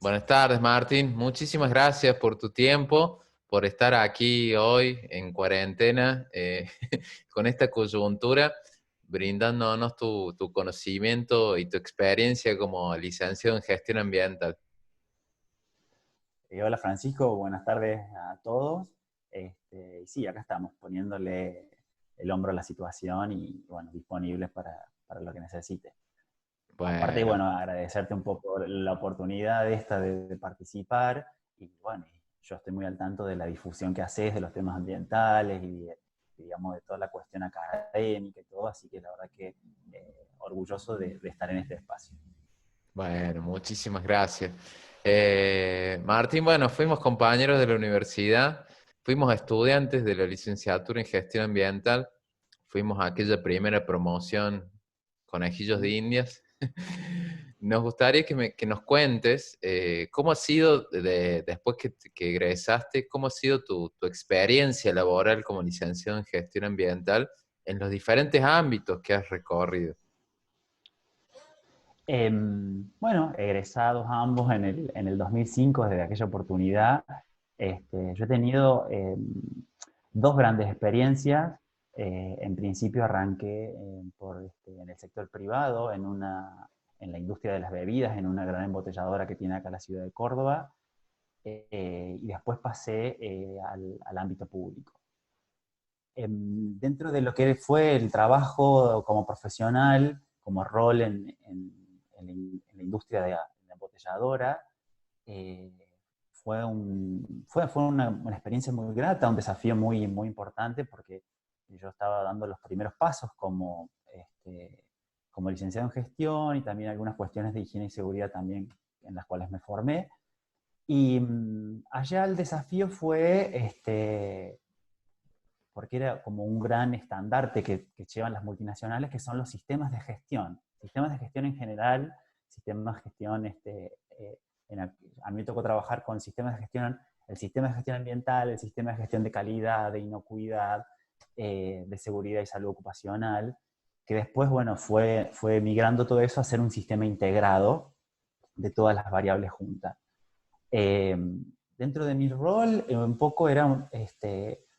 Buenas tardes, Martín. Muchísimas gracias por tu tiempo, por estar aquí hoy en cuarentena, con esta coyuntura, brindándonos tu conocimiento y tu experiencia como licenciado en gestión ambiental. Hola Francisco, buenas tardes a todos. Y sí, acá estamos poniéndole el hombro a la situación y bueno, disponibles para lo que necesite. Aparte, Bueno, bueno, agradecerte un poco la oportunidad esta de participar y bueno, yo estoy muy al tanto de la difusión que haces de los temas ambientales digamos, de toda la cuestión académica y todo, así que la verdad que orgulloso de estar en este espacio. bueno, muchísimas gracias. Martín, bueno, fuimos compañeros de la universidad, fuimos estudiantes de la licenciatura en gestión ambiental, fuimos a aquella primera promoción Conejillos de ¿Mm? Indias. Nos gustaría que nos cuentes cómo ha sido, después que egresaste, cómo ha sido tu experiencia laboral como licenciado en gestión ambiental en los diferentes ámbitos que has recorrido. Bueno, egresados ambos en el 2005, desde aquella oportunidad, yo he tenido dos grandes experiencias. En principio arranqué en el sector privado, en la industria de las bebidas, en una gran embotelladora que tiene acá la ciudad de Córdoba, y después pasé al ámbito público. Dentro de lo que fue el trabajo como profesional, como rol en la industria de la embotelladora, eh, fue una experiencia muy grata, un desafío muy importante, porque yo estaba dando los primeros pasos como licenciado en gestión y también algunas cuestiones de higiene y seguridad también en las cuales me formé. Y allá el desafío fue porque era como un gran estandarte que llevan las multinacionales, que son los sistemas de gestión. Sistemas de gestión en general, sistemas de gestión, a mí me tocó trabajar con sistemas de gestión, el sistema de gestión ambiental, el sistema de gestión de calidad, de inocuidad, de seguridad y salud ocupacional, que después, bueno, fue migrando todo eso a ser un sistema integrado de todas las variables juntas. Eh, Dentro de mi rol, un poco era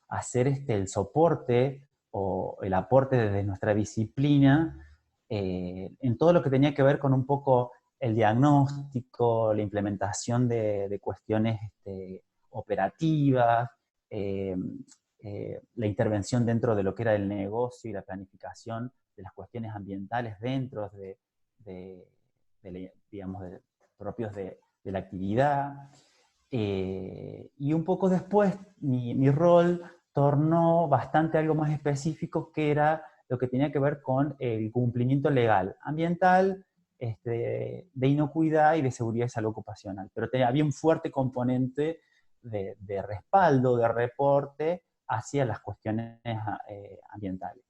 hacer el soporte o el aporte desde nuestra disciplina en todo lo que tenía que ver con un poco el diagnóstico, la implementación de cuestiones operativas, eh, la intervención dentro de lo que era el negocio y la planificación de las cuestiones ambientales dentro de, digamos, propios de la actividad. Y un poco después mi rol tornó bastante algo más específico, que era lo que tenía que ver con el cumplimiento legal, ambiental, de inocuidad y de seguridad y salud ocupacional. Pero había un fuerte componente de respaldo, de reporte hacia las cuestiones ambientales.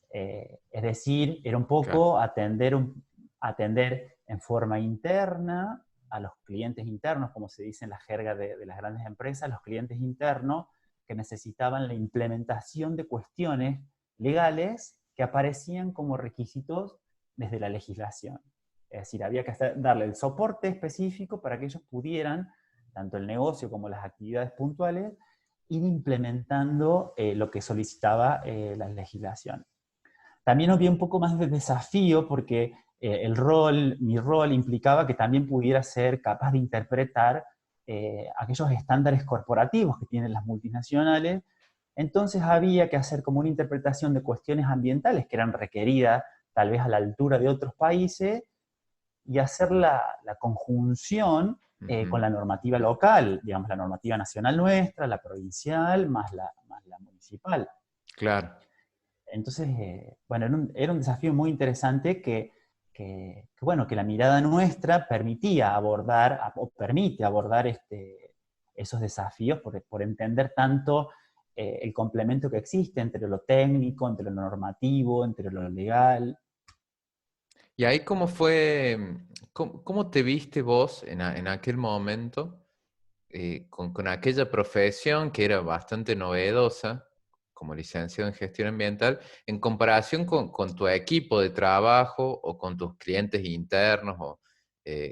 Es decir, era un Claro. poco atender en forma interna a los clientes internos, como se dice en la jerga de las grandes empresas, los clientes internos que necesitaban la implementación de cuestiones legales que aparecían como requisitos desde la legislación. Es decir, había que darle el soporte específico para que ellos pudieran, tanto el negocio como las actividades puntuales, ir implementando lo que solicitaba la legislación. También había un poco más de desafío porque mi rol implicaba que también pudiera ser capaz de interpretar aquellos estándares corporativos que tienen las multinacionales. Entonces había que hacer como una interpretación de cuestiones ambientales que eran requeridas tal vez a la altura de otros países y hacer la conjunción con Ujú. la normativa local, digamos la normativa nacional nuestra, la provincial, más la municipal. Claro. Entonces, bueno, era un desafío muy interesante bueno, que la mirada nuestra permitía abordar, o permite abordar esos desafíos por entender tanto el complemento que existe entre lo técnico, entre lo normativo, entre lo legal. ¿Y ahí cómo fue, cómo te viste vos en aquel momento con aquella profesión que era bastante novedosa como licenciado en gestión ambiental en comparación con tu equipo de trabajo o con tus clientes internos?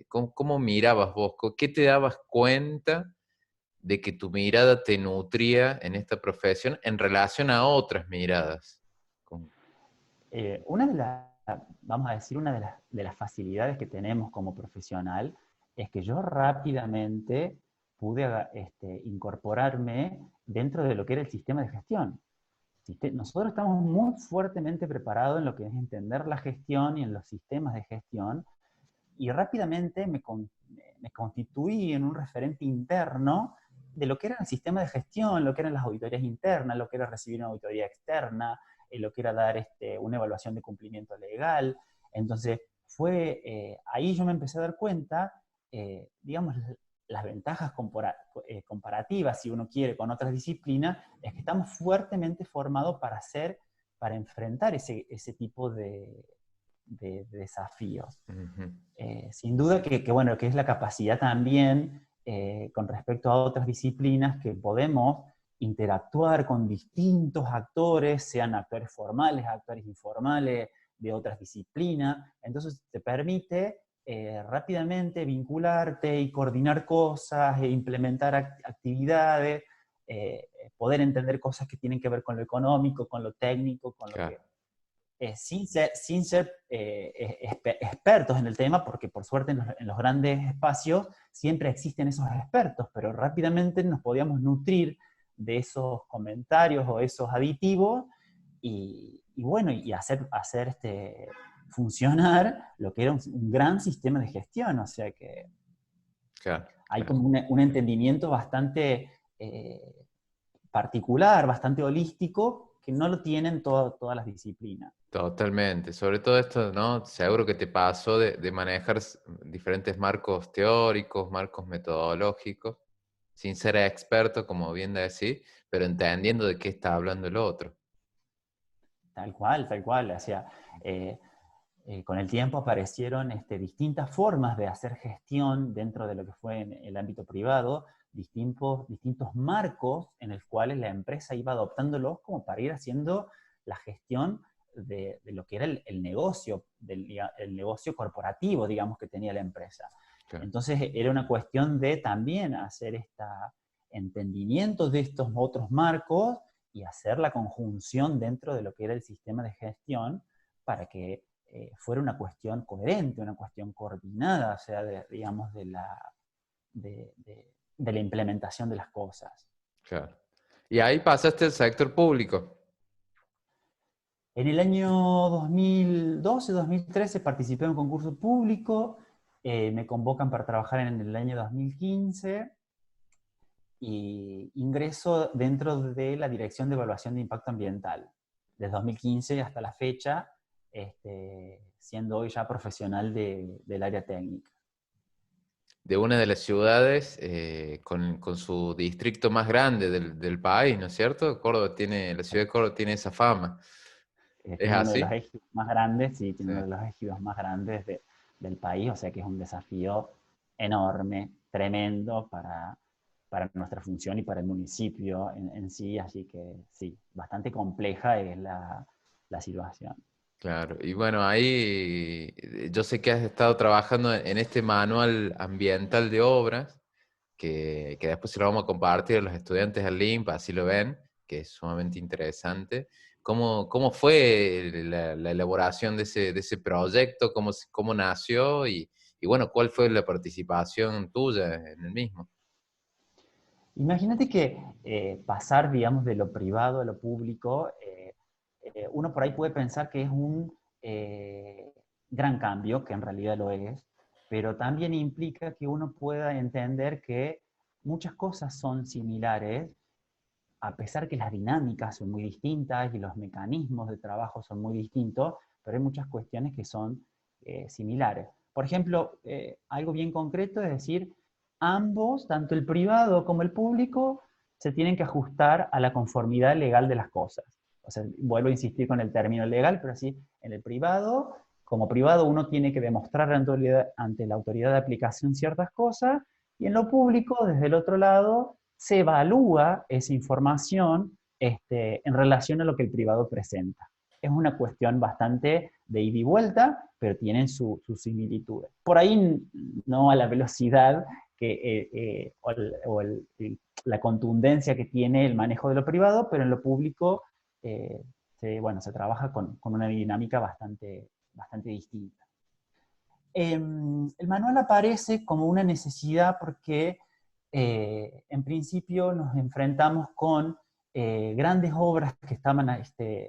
¿Cómo mirabas vos? ¿Qué te dabas cuenta de que tu mirada te nutría en esta profesión en relación a otras miradas? Una de las, vamos a decir, una de las facilidades que tenemos como profesional es que yo rápidamente pude incorporarme dentro de lo que era el sistema de gestión. Nosotros estamos muy fuertemente preparados en lo que es entender la gestión y en los sistemas de gestión, y rápidamente me constituí en un referente interno de lo que era el sistema de gestión, lo que eran las auditorías internas, lo que era recibir una auditoría externa, lo que era dar una evaluación de cumplimiento legal. Entonces, ahí yo me empecé a dar cuenta, digamos, las ventajas comparativas, si uno quiere, con otras disciplinas, es que estamos fuertemente formados para enfrentar ese tipo de desafíos. Uh-huh. Sin duda bueno, que es la capacidad también con respecto a otras disciplinas, que podemos interactuar con distintos actores, sean actores formales, actores informales de otras disciplinas. Entonces te permite rápidamente vincularte y coordinar cosas e implementar actividades, poder entender cosas que tienen que ver con lo económico, con lo técnico, con lo Claro. que sin ser expertos en el tema, porque por suerte en los grandes espacios siempre existen esos expertos, pero rápidamente nos podíamos nutrir de esos comentarios o esos aditivos y bueno, y hacer funcionar lo que era un gran sistema de gestión. O sea que Claro, hay claro. como un entendimiento bastante particular, bastante holístico, que no lo tienen todas las disciplinas. Totalmente. Sobre todo esto, ¿no? Seguro que te pasó de manejar diferentes marcos teóricos, marcos metodológicos, sin ser experto, como bien decís, pero entendiendo de qué está hablando el otro. Tal cual, tal cual. O sea, con el tiempo aparecieron distintas formas de hacer gestión dentro de lo que fue en el ámbito privado, distintos marcos en los cuales la empresa iba adoptándolos como para ir haciendo la gestión de lo que era el negocio, el negocio corporativo, digamos, que tenía la empresa. Claro. Entonces era una cuestión de también hacer entendimiento de estos otros marcos y hacer la conjunción dentro de lo que era el sistema de gestión para que fuera una cuestión coherente, una cuestión coordinada, o sea, digamos, de la implementación de las cosas. Claro. Y ahí pasaste al sector público. En el año 2012-2013 participé en un concurso público, me convocan para trabajar en el año 2015 y ingreso dentro de la Dirección de Evaluación de Impacto Ambiental, desde 2015 hasta la fecha, siendo hoy ya profesional del área técnica. De una de las ciudades con su distrito más grande del país, ¿no es cierto? La ciudad de Córdoba tiene esa fama. ¿Es Tiene uno de los así? ejidos más grandes, sí, tiene Sí. uno de los ejidos más grandes del país, o sea que es un desafío enorme, tremendo para nuestra función y para el municipio en sí, así que sí, bastante compleja es la situación. Claro, y bueno, ahí yo sé que has estado trabajando en este manual ambiental de obras, que después se lo vamos a compartir a los estudiantes al link, así lo ven, que es sumamente interesante. ¿Cómo fue la elaboración de ese proyecto? ¿Cómo nació? Y bueno, ¿cuál fue la participación tuya en el mismo? Imagínate que pasar, digamos, de lo privado a lo público, uno por ahí puede pensar que es un gran cambio, que en realidad lo es, pero también implica que uno pueda entender que muchas cosas son similares, a pesar que las dinámicas son muy distintas y los mecanismos de trabajo son muy distintos, pero hay muchas cuestiones que son similares. Por ejemplo, algo bien concreto es decir, ambos, tanto el privado como el público, se tienen que ajustar a la conformidad legal de las cosas. O sea, vuelvo a insistir con el término legal, pero así, en el privado, como privado uno tiene que demostrar ante la autoridad de aplicación ciertas cosas, y en lo público, desde el otro lado, se evalúa esa información en relación a lo que el privado presenta. es una cuestión bastante de ida y vuelta, pero tienen sus similitudes. Por ahí no a la velocidad la contundencia que tiene el manejo de lo privado, pero en lo público se trabaja con una dinámica bastante distinta. El manual aparece como una necesidad porque en principio nos enfrentamos con grandes obras que estaban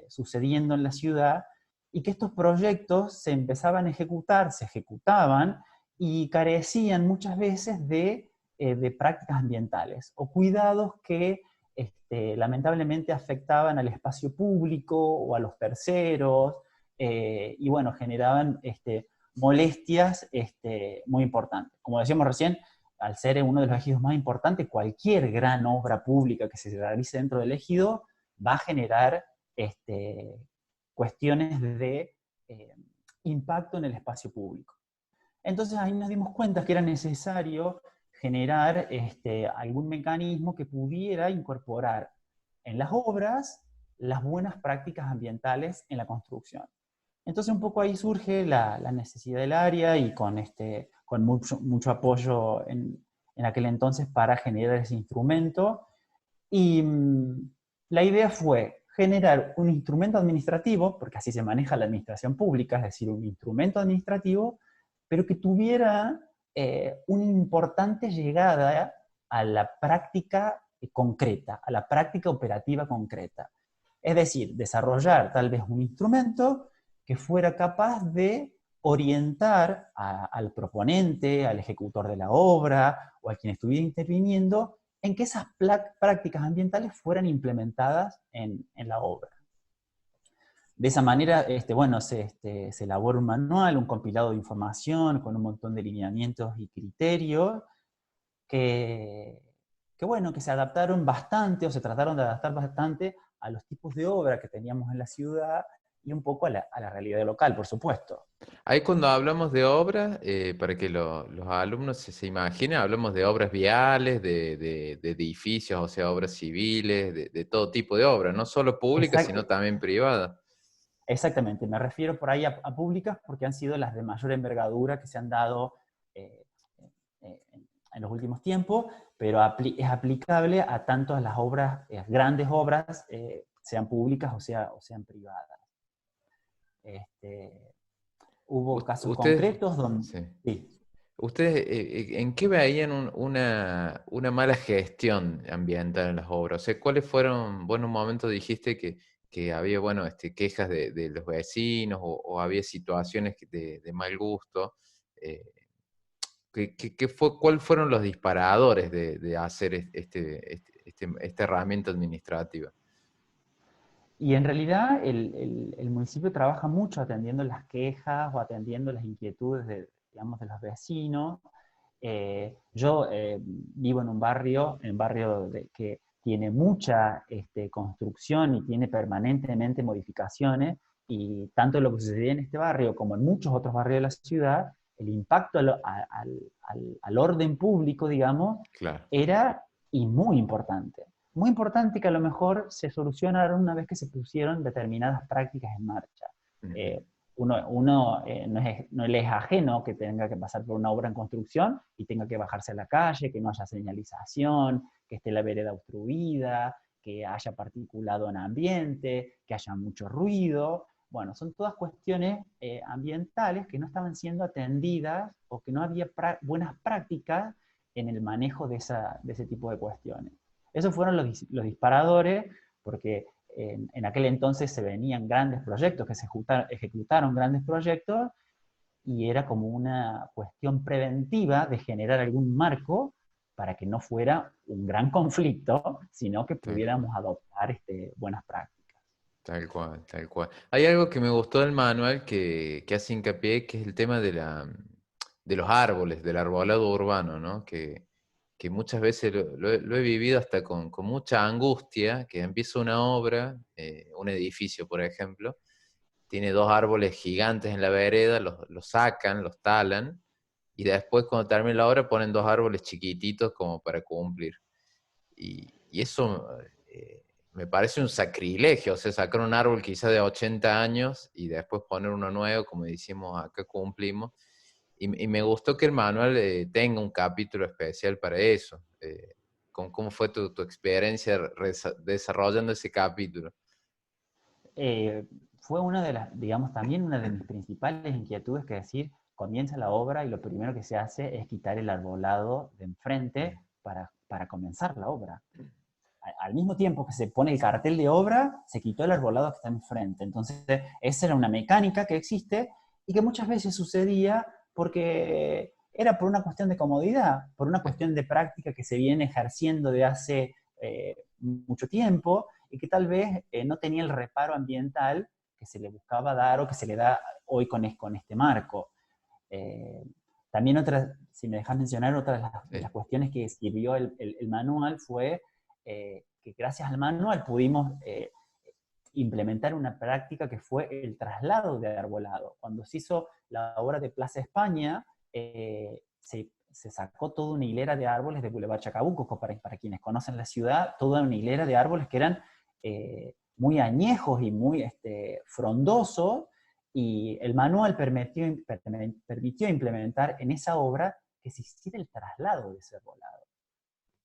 sucediendo en la ciudad y que estos proyectos se empezaban a ejecutar, se ejecutaban y carecían muchas veces de prácticas ambientales o cuidados que lamentablemente afectaban al espacio público o a los terceros y bueno, generaban molestias muy importantes. Como decíamos recién, al ser uno de los ejidos más importantes, cualquier gran obra pública que se realice dentro del ejido va a generar cuestiones de impacto en el espacio público. Entonces ahí nos dimos cuenta que era necesario generar algún mecanismo que pudiera incorporar en las obras las buenas prácticas ambientales en la construcción. Entonces un poco ahí surge la necesidad del área y con mucho apoyo en aquel entonces para generar ese instrumento. Y la idea fue generar un instrumento administrativo, porque así se maneja la administración pública, es decir, un instrumento administrativo, pero que tuviera una importante llegada a la práctica concreta, a la práctica operativa concreta. Es decir, desarrollar tal vez un instrumento que fuera capaz de orientar al proponente, al ejecutor de la obra o a quien estuviera interviniendo en que esas prácticas ambientales fueran implementadas en la obra. De esa manera, se elabora un manual, un compilado de información con un montón de lineamientos y criterios que se adaptaron bastante o se trataron de adaptar bastante a los tipos de obra que teníamos en la ciudad y un poco a la realidad local, por supuesto. Ahí cuando hablamos de obras, para que los alumnos se imaginen, hablamos de obras viales, de edificios, o sea, obras civiles, de todo tipo de obras, no solo públicas, sino también privadas. Exactamente, me refiero por ahí a públicas porque han sido las de mayor envergadura que se han dado eh, en los últimos tiempos, pero es aplicable a tanto a las obras, grandes obras, sean públicas o sean privadas. Hubo casos Ustedes, concretos donde... sí. Sí. ¿Ustedes en qué veían una mala gestión ambiental en las obras? O sea, ¿cuáles fueron, bueno, un momento dijiste que había, bueno, quejas de los vecinos o había situaciones de mal gusto? eh, ¿Cuáles fueron los disparadores de hacer esta herramienta administrativa? Y en realidad el municipio trabaja mucho atendiendo las quejas o atendiendo las inquietudes digamos, de los vecinos. Yo vivo en un barrio que tiene mucha construcción y tiene permanentemente modificaciones, y tanto lo que sucedía en este barrio como en muchos otros barrios de la ciudad, el impacto al orden público, digamos, Claro. era y muy importante. Muy importante que a lo mejor se solucionaron una vez que se pusieron determinadas prácticas en marcha. Ujú. Eh, no le es ajeno que tenga que pasar por una obra en construcción y tenga que bajarse a la calle, que no haya señalización, que esté la vereda obstruida, que haya particulado en ambiente, que haya mucho ruido. Bueno, son todas cuestiones ambientales que no estaban siendo atendidas o que no había buenas prácticas en el manejo de ese tipo de cuestiones. Esos fueron los disparadores, porque en aquel entonces se venían grandes proyectos, que se ejecutaron grandes proyectos, y era como una cuestión preventiva de generar algún marco para que no fuera un gran conflicto, sino que Tal cual. pudiéramos adoptar buenas prácticas. Tal cual, tal cual. Hay algo que me gustó del manual que hace hincapié, que es el tema de los árboles, del arbolado urbano, ¿no? Que muchas veces lo he vivido hasta con mucha angustia, que empieza una obra, un edificio, por ejemplo, tiene dos árboles gigantes en la vereda, los sacan, los talan, y después cuando termina la obra ponen dos árboles chiquititos como para cumplir. Y eso me parece un sacrilegio, o sea, sacar un árbol quizá de 80 años y después poner uno nuevo, como decimos acá cumplimos. Y me gustó que el manual tenga un capítulo especial para eso. ¿Cómo fue tu experiencia desarrollando ese capítulo? Eh, Fue una de las, digamos, también una de mis principales inquietudes, que decir, comienza la obra y lo primero que se hace es quitar el arbolado de enfrente para comenzar la obra. Al mismo tiempo que se pone el cartel de obra, se quitó el arbolado que está enfrente. Entonces, esa era una mecánica que existe y que muchas veces sucedía porque era por una cuestión de comodidad, por una cuestión de práctica que se viene ejerciendo de hace mucho tiempo y que tal vez no tenía el reparo ambiental que se le buscaba dar o que se le da hoy con este marco. Eh, También otra, si me dejas mencionar, otra de las cuestiones que sirvió el manual fue que gracias al manual pudimos implementar una práctica que fue el traslado de arbolado. Cuando se hizo la obra de Plaza España, se sacó toda una hilera de árboles de Boulevard Chacabuco, para quienes conocen la ciudad, toda una hilera de árboles que eran muy añejos y muy frondosos, y el manual permitió implementar en esa obra que se hiciera el traslado de ese arbolado.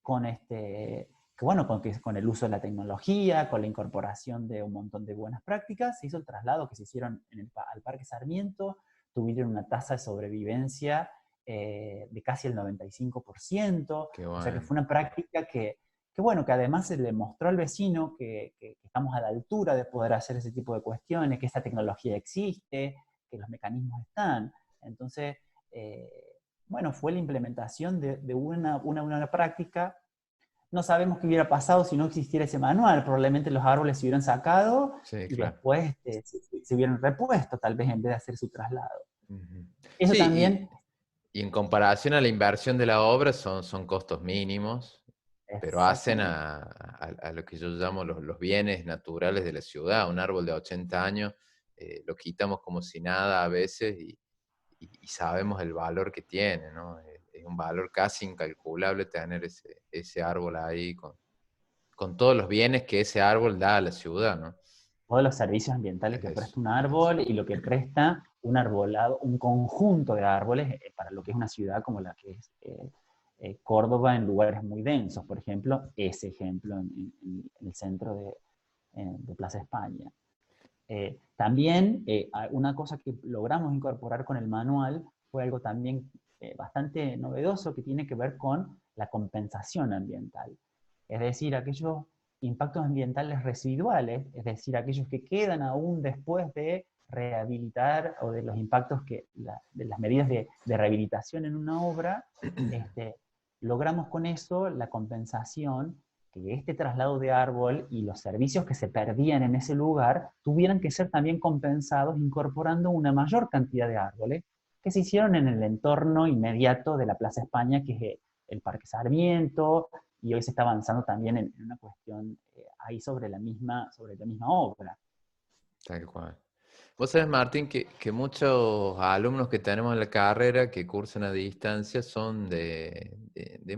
Con que bueno, con el uso de la tecnología, con la incorporación de un montón de buenas prácticas, se hizo el traslado que se hicieron al Parque Sarmiento, tuvieron una tasa de sobrevivencia de casi el 95%, Qué o sea que bueno. fue una práctica que bueno, que además se le mostró al vecino que estamos a la altura de poder hacer ese tipo de cuestiones, que esta tecnología existe, que los mecanismos están. Entonces, bueno, fue la implementación de una práctica. No sabemos qué hubiera pasado si no existiera ese manual. Probablemente los árboles se hubieran sacado Sí, y claro. después se hubieran repuesto, tal vez en vez de hacer su traslado. Ujú. Eso Sí, también y en comparación a la inversión de la obra son costos mínimos, pero hacen exactamente. a lo que yo llamo los bienes naturales de la ciudad. Un árbol de 80 años lo quitamos como si nada a veces y sabemos el valor que tiene, ¿no? Es un valor casi incalculable tener ese árbol ahí con todos los bienes que ese árbol da a la ciudad, ¿no? Todos los servicios ambientales que Es presta un árbol y lo que presta un arbolado, un conjunto de árboles para lo que es una ciudad como la que es Córdoba, en lugares muy densos. Por ejemplo, ese ejemplo en el centro de Plaza España. También una cosa que logramos incorporar con el manual fue algo también bastante novedoso, que tiene que ver con la compensación ambiental. Es decir, aquellos impactos ambientales residuales, es decir, aquellos que quedan aún después de rehabilitar o de los impactos de las medidas de rehabilitación en una obra, este, logramos con eso la compensación, que este traslado de árbol y los servicios que se perdían en ese lugar tuvieran que ser también compensados incorporando una mayor cantidad de árboles que se hicieron en el entorno inmediato de la Plaza España, que es el Parque Sarmiento, y hoy se está avanzando también en una cuestión ahí sobre la misma obra. tal cual. Vos sabés, Martín, que muchos alumnos que tenemos en la carrera que cursan a distancia son de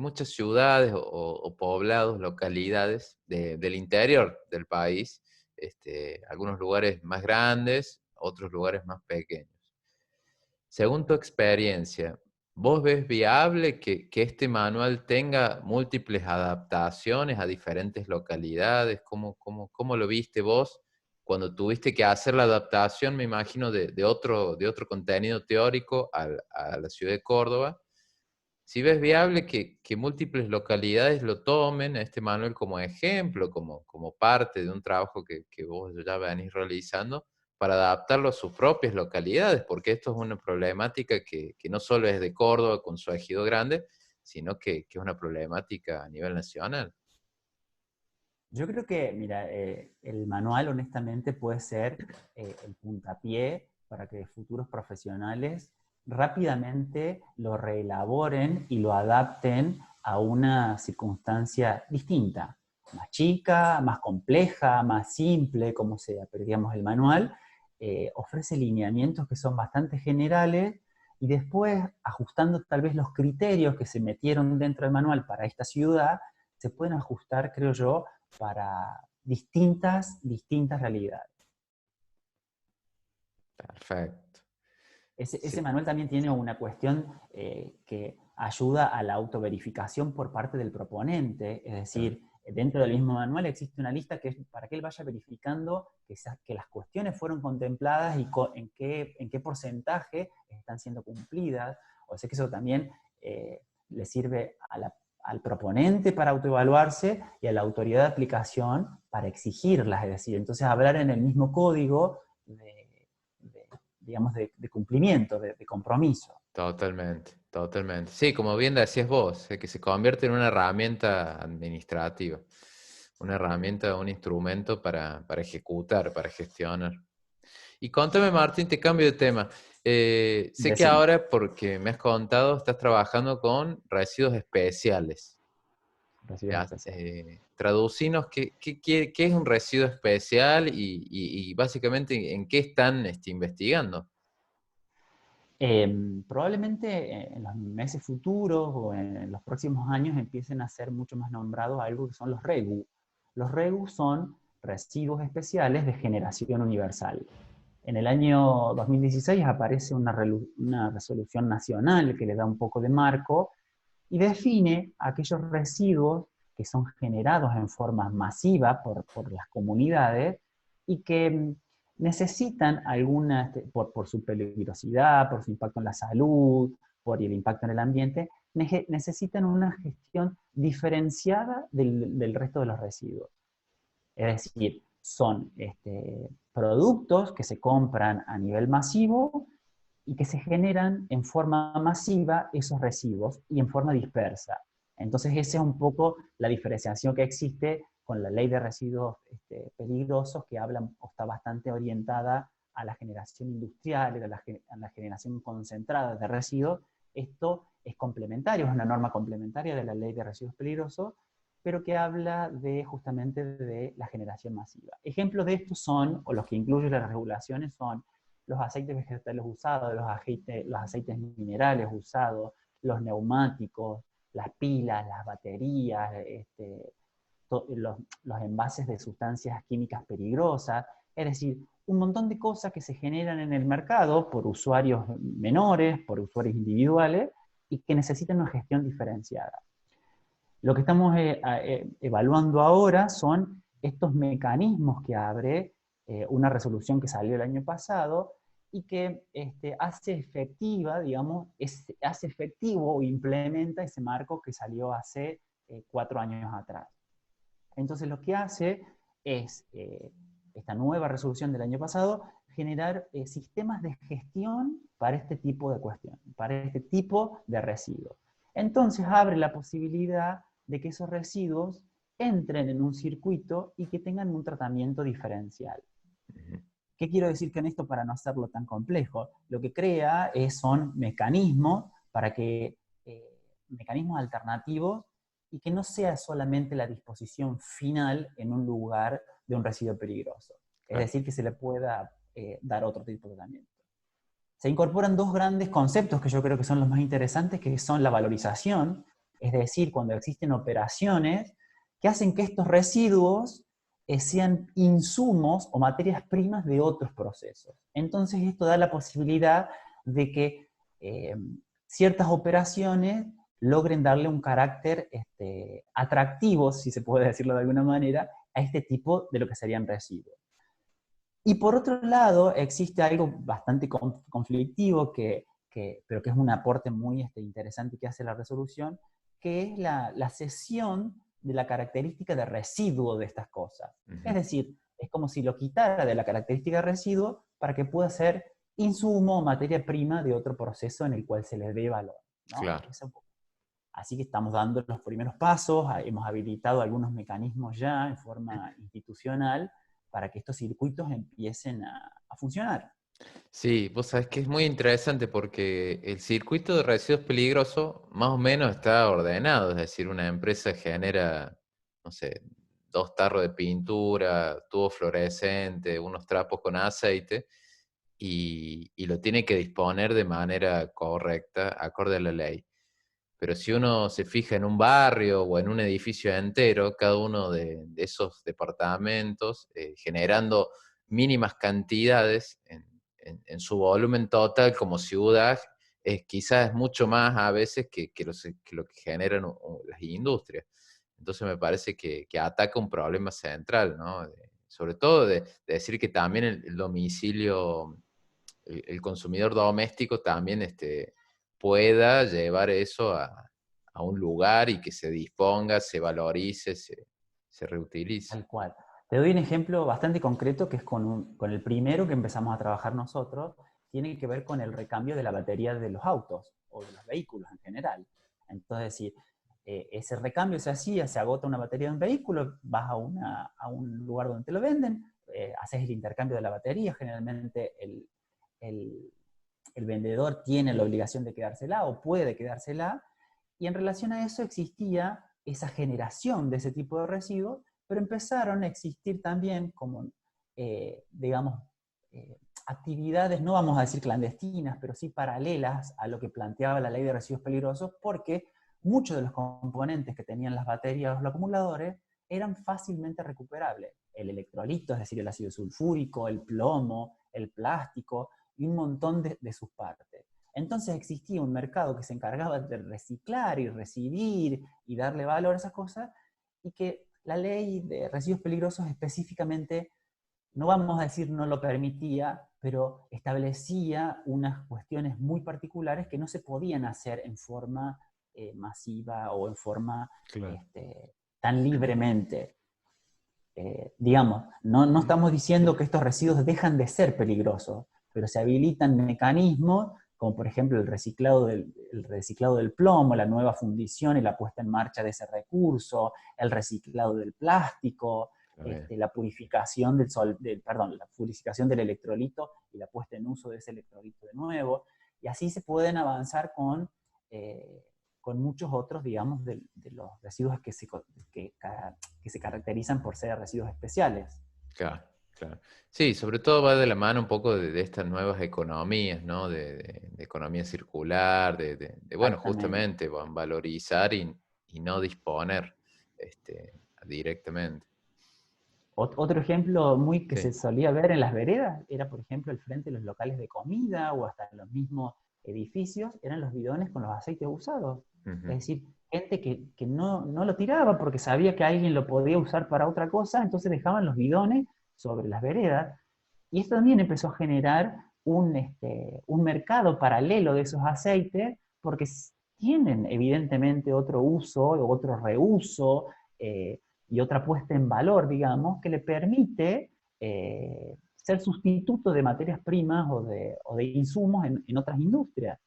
muchas ciudades o poblados, localidades del interior del país, algunos lugares más grandes, otros lugares más pequeños. Según tu experiencia, ¿vos ves viable que este manual tenga múltiples adaptaciones a diferentes localidades? ¿Cómo lo viste vos cuando tuviste que hacer la adaptación, me imagino, de otro contenido teórico a la ciudad de Córdoba? Si ves viable que múltiples localidades lo tomen a este manual como ejemplo, como parte de un trabajo que vos ya venís realizando, para adaptarlo a sus propias localidades, porque esto es una problemática que no solo es de Córdoba con su ejido grande, sino que es una problemática a nivel nacional. Yo creo que, mira, el manual honestamente puede ser el puntapié para que futuros profesionales rápidamente lo reelaboren y lo adapten a una circunstancia distinta, más chica, más compleja, más simple, como sea, pero digamos el manual ofrece lineamientos que son bastante generales y después, ajustando tal vez los criterios que se metieron dentro del manual para esta ciudad, se pueden ajustar, creo yo, para, distintas realidades. Perfecto. Ese Sí, manual también tiene una cuestión que ayuda a la autoverificación por parte del proponente, es claro. decir, dentro del mismo manual existe una lista que es para que él vaya verificando que las cuestiones fueron contempladas y en qué porcentaje están siendo cumplidas. O sea que eso también le sirve al proponente para autoevaluarse y a la autoridad de aplicación para exigirlas. Es decir, entonces hablar en el mismo código de digamos, de cumplimiento, de compromiso. Totalmente, totalmente. Sí, como bien decías vos, que se convierte en una herramienta administrativa, una herramienta, un instrumento para ejecutar, para gestionar. Y contame, Martín, te cambio de tema. Sé que Decime. ahora, porque me has contado, estás trabajando con residuos especiales. Residuos ¿Ya? especiales. Traducinos qué es un residuo especial y básicamente en qué están investigando. Probablemente en los meses futuros o en los próximos años empiecen a ser mucho más nombrados algo que son los REGU. Los REGU son residuos especiales de generación universal. En el año 2016 aparece una resolución nacional que le da un poco de marco y define aquellos residuos que son generados en forma masiva por las comunidades y que necesitan alguna, por su peligrosidad, por su impacto en la salud, por el impacto en el ambiente, necesitan una gestión diferenciada del resto de los residuos. Es decir, son productos que se compran a nivel masivo y que se generan en forma masiva esos residuos y en forma dispersa. Entonces, esa es un poco la diferenciación que existe con la ley de residuos peligrosos, que habla o está bastante orientada a la generación industrial, a la generación concentrada de residuos. Esto es complementario, es una norma complementaria de la ley de residuos peligrosos, pero que habla de justamente de la generación masiva. Ejemplos de esto son, o los que incluyen las regulaciones son, los aceites vegetales usados, los aceites minerales usados, los neumáticos, las pilas, las baterías, los envases de sustancias químicas peligrosas, es decir, un montón de cosas que se generan en el mercado por usuarios menores, por usuarios individuales, y que necesitan una gestión diferenciada. Lo que estamos evaluando ahora son estos mecanismos que abre una resolución que salió el año pasado y que hace efectiva, digamos, hace efectivo o implementa ese marco que salió hace 4 años atrás. Entonces lo que hace es, esta nueva resolución del año pasado, generar sistemas de gestión para este tipo de cuestiones, para este tipo de residuos. Entonces abre la posibilidad de que esos residuos entren en un circuito y que tengan un tratamiento diferencial. ¿Qué quiero decir con esto para no hacerlo tan complejo? Lo que crea son mecanismos para que, mecanismos alternativos y que no sea solamente la disposición final en un lugar de un residuo peligroso. Es Claro. decir, que se le pueda dar otro tipo de tratamiento. Se incorporan dos grandes conceptos que yo creo que son los más interesantes, que son la valorización, es decir, cuando existen operaciones que hacen que estos residuos sean insumos o materias primas de otros procesos. Entonces esto da la posibilidad de que eh, ciertas operaciones logren darle un carácter atractivo, si se puede decirlo de alguna manera, a este tipo de lo que serían residuos. Y por otro lado, existe algo bastante conflictivo, pero que es un aporte muy interesante que hace la resolución, que es la cesión de la característica de residuo de estas cosas. Es Ujú. decir, es como si lo quitara de la característica de residuo para que pueda ser insumo o materia prima de otro proceso en el cual se le dé valor, ¿no? Claro. Así que estamos dando los primeros pasos, hemos habilitado algunos mecanismos ya en forma institucional para que estos circuitos empiecen a funcionar. Sí, vos sabés que es muy interesante porque el circuito de residuos peligrosos más o menos está ordenado, es decir, una empresa genera, no sé, 2 tarros de pintura, tubo fluorescente, unos trapos con aceite y lo tiene que disponer de manera correcta, acorde a la ley. pero si uno se fija en un barrio o en un edificio entero, cada uno de esos departamentos, generando mínimas cantidades en su volumen total como ciudad, quizás es mucho más a veces que lo que generan las industrias. Entonces me parece que ataca un problema central, ¿no? Sobre todo de decir que también el domicilio, el consumidor doméstico también pueda llevar eso a un lugar y que se disponga, se valorice, se reutilice. Tal cual. Te doy un ejemplo bastante concreto que es con el primero que empezamos a trabajar nosotros, tiene que ver con el recambio de la batería de los autos o de los vehículos en general. Entonces, si ese recambio se hacía, se agota una batería de un vehículo, vas a un lugar donde te lo venden, haces el intercambio de la batería, generalmente el, el vendedor tiene la obligación de quedársela o puede quedársela, y en relación a eso existía esa generación de ese tipo de residuos, pero empezaron a existir también como, digamos, actividades, no vamos a decir clandestinas, pero sí paralelas a lo que planteaba la ley de residuos peligrosos, porque muchos de los componentes que tenían las baterías o los acumuladores eran fácilmente recuperables. El electrolito, es decir, el ácido sulfúrico, el plomo, el plástico y un montón de sus partes. Entonces existía un mercado que se encargaba de reciclar y recibir y darle valor a esas cosas, y que la ley de residuos peligrosos específicamente, no vamos a decir no lo permitía, pero establecía unas cuestiones muy particulares que no se podían hacer en forma masiva o en forma Claro. tan libremente. Digamos, no estamos diciendo que estos residuos dejan de ser peligrosos, pero se habilitan mecanismos, como por ejemplo el reciclado del plomo, la nueva fundición y la puesta en marcha de ese recurso, el reciclado del plástico, la purificación la purificación del electrolito y la puesta en uso de ese electrolito de nuevo, y así se pueden avanzar con muchos otros, digamos, de los residuos que se caracterizan por ser residuos especiales. Claro, claro. Sí, sobre todo va de la mano un poco de estas nuevas economías, ¿no? De economía circular, bueno, Exactamente. justamente valorizar y no disponer directamente. Otro ejemplo muy que se Sí. solía ver en las veredas era, por ejemplo, el frente de los locales de comida o hasta en los mismos edificios, eran los bidones con los aceites usados. Ujú. Es decir, gente que no lo tiraba porque sabía que alguien lo podía usar para otra cosa, entonces dejaban los bidones sobre las veredas. Y esto también empezó a generar un mercado paralelo de esos aceites, porque tienen evidentemente otro uso, otro reuso, y otra puesta en valor, digamos, que le permite ser sustituto de materias primas o de insumos en otras industrias.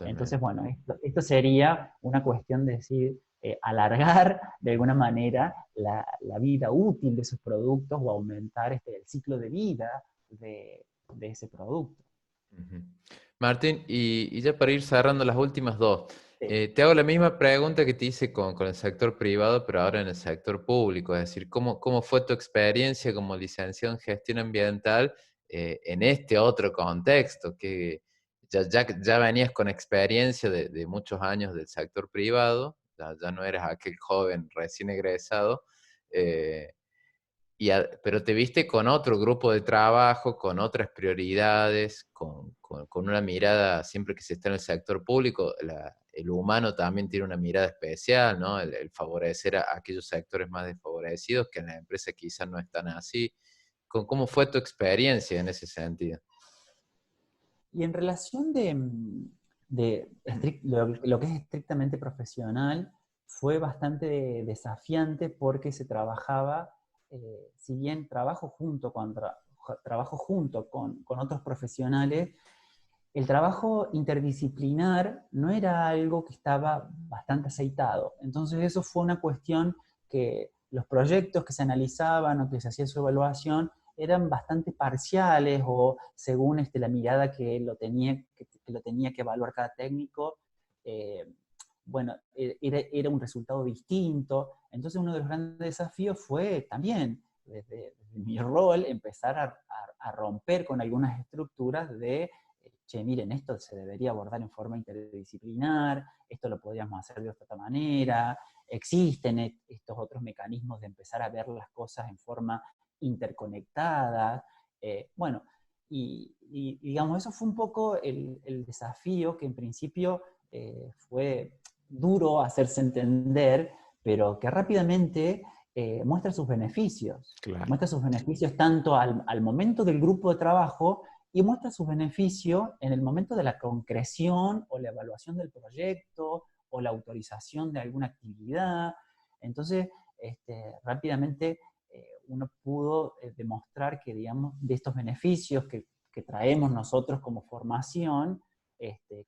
Entonces, Totalmente. bueno, esto sería una cuestión de decir, alargar de alguna manera la vida útil de esos productos o aumentar el ciclo de vida de ese producto. Ujú. Martín, y ya para ir cerrando las últimas dos, Sí. te hago la misma pregunta que te hice con el sector privado, pero ahora en el sector público, es decir, ¿cómo fue tu experiencia como licenciado en gestión ambiental en este otro contexto? Que ya venías con experiencia de muchos años del sector privado, ya no eras aquel joven recién egresado. eh, pero te viste con otro grupo de trabajo, con otras prioridades, con una mirada, siempre que se está en el sector público, el humano también tiene una mirada especial, ¿no? El favorecer a aquellos sectores más desfavorecidos que en la empresa quizás no están así. ¿Cómo fue tu experiencia en ese sentido? Y en relación lo que es estrictamente profesional, fue bastante desafiante porque se trabajaba, si bien trabajo junto con otros profesionales, el trabajo interdisciplinar no era algo que estaba bastante aceitado. Entonces eso fue una cuestión que los proyectos que se analizaban o que se hacía su evaluación eran bastante parciales o según la mirada que lo tenía que evaluar cada técnico, eh, bueno, era un resultado distinto. Entonces uno de los grandes desafíos fue también, desde mi rol, empezar a romper con algunas estructuras de che, miren, esto se debería abordar en forma interdisciplinar, esto lo podríamos hacer de otra manera, existen estos otros mecanismos de empezar a ver las cosas en forma interconectada. Bueno, y, digamos, eso fue un poco el desafío que en principio fue duro hacerse entender, pero que rápidamente muestra sus beneficios. Claro. Muestra sus beneficios tanto al momento del grupo de trabajo y muestra sus beneficios en el momento de la concreción o la evaluación del proyecto o la autorización de alguna actividad. Entonces, rápidamente uno pudo demostrar que, digamos, de estos beneficios que traemos nosotros como formación,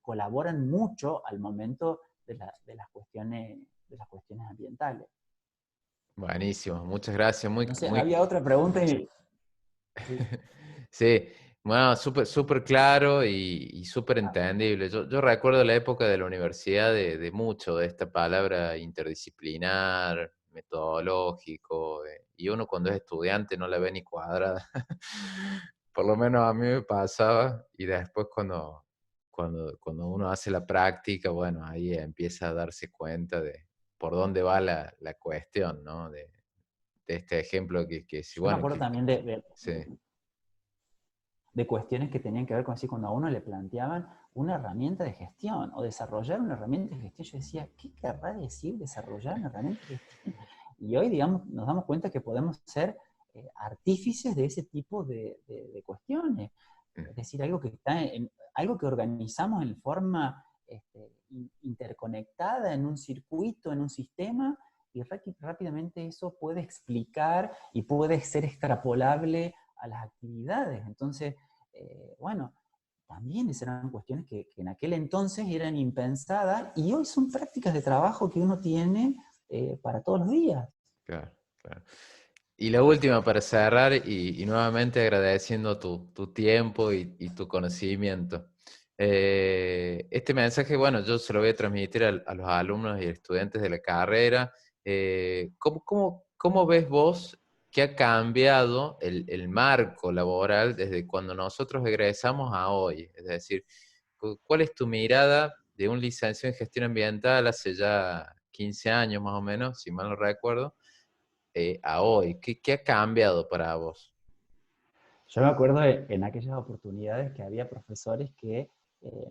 colaboran mucho al momento de las cuestiones ambientales. Buenísimo, muchas gracias. Muy, No sé, muy... había otra pregunta y... Sí. Sí, bueno, súper súper claro y súper entendible. Yo recuerdo la época de la universidad de mucho de esta palabra interdisciplinar, metodológico, y uno cuando es estudiante no la ve ni cuadrada. Por lo menos a mí me pasaba, y después cuando uno hace la práctica, bueno, ahí empieza a darse cuenta de por dónde va la cuestión, ¿no? De este ejemplo que sí, Yo me bueno, acuerdo también sí. de cuestiones que tenían que ver con así, cuando a uno le planteaban una herramienta de gestión o desarrollar una herramienta de gestión, yo decía, ¿qué querrá decir desarrollar una herramienta de gestión? Y hoy, digamos, nos damos cuenta que podemos ser artífices de ese tipo de cuestiones. Es decir, algo que organizamos en forma interconectada en un circuito, en un sistema, y rápidamente eso puede explicar y puede ser extrapolable a las actividades. Entonces, bueno, también esas eran cuestiones que en aquel entonces eran impensadas y hoy son prácticas de trabajo que uno tiene para todos los días. Claro, claro. Y la última para cerrar y nuevamente agradeciendo tu tiempo y tu conocimiento. Este mensaje, bueno, yo se lo voy a transmitir a los alumnos y estudiantes de la carrera. ¿Cómo ves vos que ha cambiado el marco laboral desde cuando nosotros egresamos a hoy? Es decir, ¿cuál es tu mirada de un licenciado en gestión ambiental hace ya 15 años más o menos, si mal no recuerdo? A hoy? ¿Qué ha cambiado para vos? Yo me acuerdo en aquellas oportunidades que había profesores que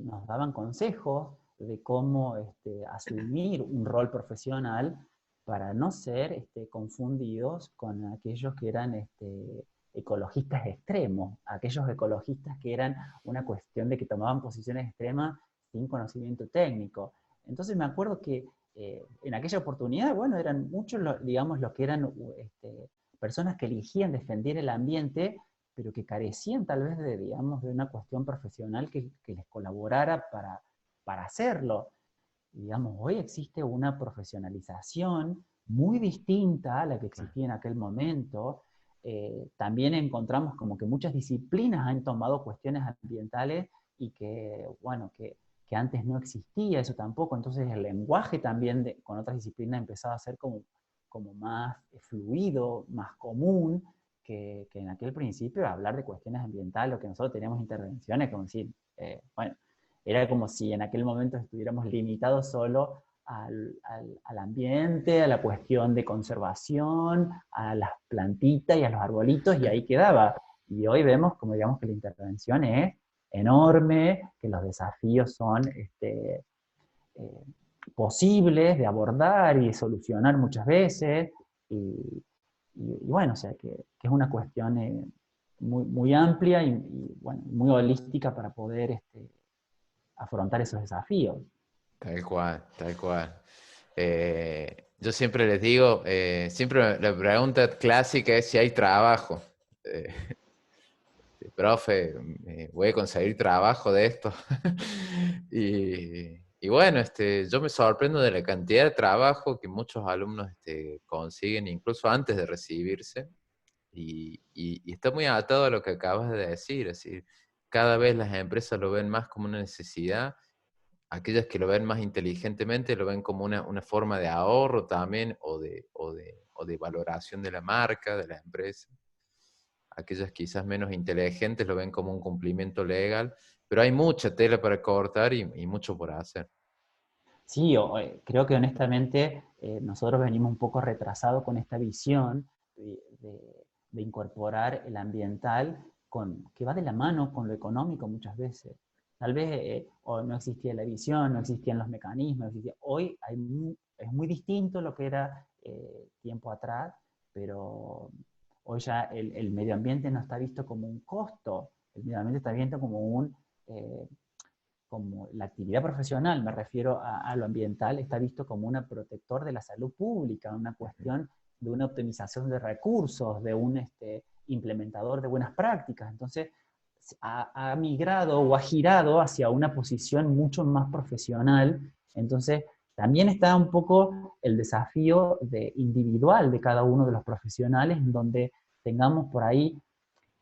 nos daban consejos de cómo asumir un rol profesional para no ser confundidos con aquellos que eran ecologistas extremos, aquellos ecologistas que eran una cuestión de que tomaban posiciones extremas sin conocimiento técnico. Entonces me acuerdo que en aquella oportunidad, bueno, eran muchos, digamos, los que eran personas que elegían defender el ambiente, pero que carecían tal vez de, digamos, de una cuestión profesional que les colaborara para hacerlo. Y, digamos, hoy existe una profesionalización muy distinta a la que existía en aquel momento. También encontramos como que muchas disciplinas han tomado cuestiones ambientales y que, bueno, que antes no existía eso tampoco. Entonces el lenguaje también con otras disciplinas empezaba a ser como más fluido, más común, que en aquel principio hablar de cuestiones ambientales, lo que nosotros teníamos intervenciones, como decir, bueno, era como si en aquel momento estuviéramos limitados solo al ambiente, a la cuestión de conservación, a las plantitas y a los arbolitos, y ahí quedaba. Y hoy vemos, como digamos, que la intervención es enorme, que los desafíos son eh, posibles de abordar y solucionar muchas veces, y bueno, o sea, que es una cuestión muy, muy amplia bueno, muy holística para poder afrontar esos desafíos. Tal cual, tal cual. Yo siempre les digo, siempre la pregunta clásica es si hay trabajo. Eh, Profe, voy a conseguir trabajo de esto. Y bueno, yo me sorprendo de la cantidad de trabajo que muchos alumnos consiguen, incluso antes de recibirse. Y está muy atado a lo que acabas de decir, es decir, cada vez las empresas lo ven más como una necesidad, aquellas que lo ven más inteligentemente lo ven como una forma de ahorro también o de valoración de la marca, de la empresa. Aquellas quizás menos inteligentes lo ven como un cumplimiento legal, pero hay mucha tela para cortar y mucho por hacer. Sí, creo que honestamente nosotros venimos un poco retrasados con esta visión de incorporar el ambiental que va de la mano con lo económico muchas veces. Tal vez o no existía la visión, no existían los mecanismos. Hoy es muy distinto lo que era tiempo atrás, pero hoy ya el medio ambiente no está visto como un costo, el medio ambiente está visto eh, como la actividad profesional, me refiero a lo ambiental, está visto como un protector de la salud pública, una cuestión de una optimización de recursos, de un implementador de buenas prácticas. Entonces, ha migrado o ha girado hacia una posición mucho más profesional. Entonces, también está un poco el desafío individual de cada uno de los profesionales, en donde tengamos por ahí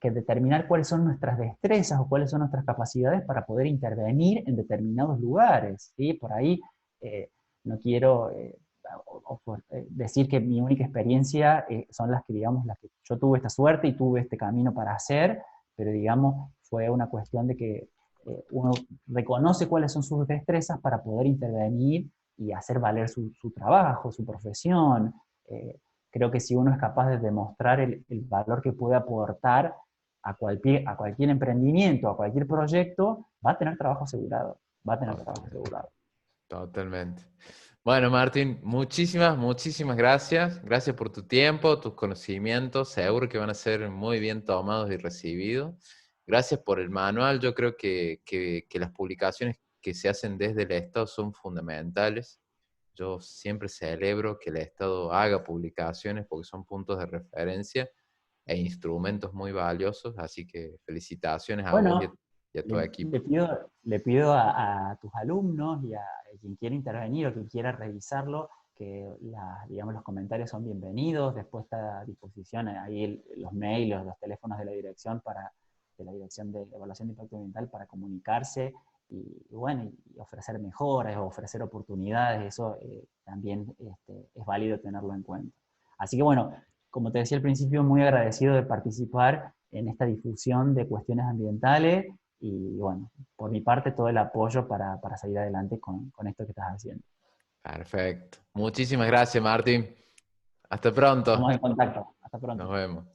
que determinar cuáles son nuestras destrezas o cuáles son nuestras capacidades para poder intervenir en determinados lugares. ¿Sí? Por ahí no quiero decir que mi única experiencia son las que, digamos, las que yo tuve esta suerte y tuve este camino para hacer, pero digamos, fue una cuestión de que uno reconoce cuáles son sus destrezas para poder intervenir y hacer valer su trabajo, su profesión. Creo que si uno es capaz de demostrar el valor que puede aportar a cualquier emprendimiento, a cualquier proyecto, va a tener trabajo asegurado, va a tener trabajo Totalmente. asegurado. Totalmente. Bueno, Martín, muchísimas, muchísimas gracias. Gracias por tu tiempo, tus conocimientos. Seguro que van a ser muy bien tomados y recibidos. Gracias por el manual. Yo creo que las publicaciones que se hacen desde el Estado son fundamentales. Yo siempre celebro que el Estado haga publicaciones porque son puntos de referencia e instrumentos muy valiosos. Así que felicitaciones a vos Bueno, y a tu equipo. le pido a tus alumnos y a quien quiera intervenir o quien quiera revisarlo, que digamos, los comentarios son bienvenidos. Después está a disposición ahí los mails, los teléfonos de la dirección de la Dirección de Evaluación de Impacto Ambiental para comunicarse y bueno, y ofrecer mejoras, ofrecer oportunidades. Eso también es válido tenerlo en cuenta. Así que bueno, como te decía al principio, muy agradecido de participar en esta difusión de cuestiones ambientales y bueno, por mi parte todo el apoyo para seguir adelante con esto que estás haciendo. Perfecto. Muchísimas gracias, Martín. Hasta Estamos pronto. en contacto. Hasta Nos pronto. vemos.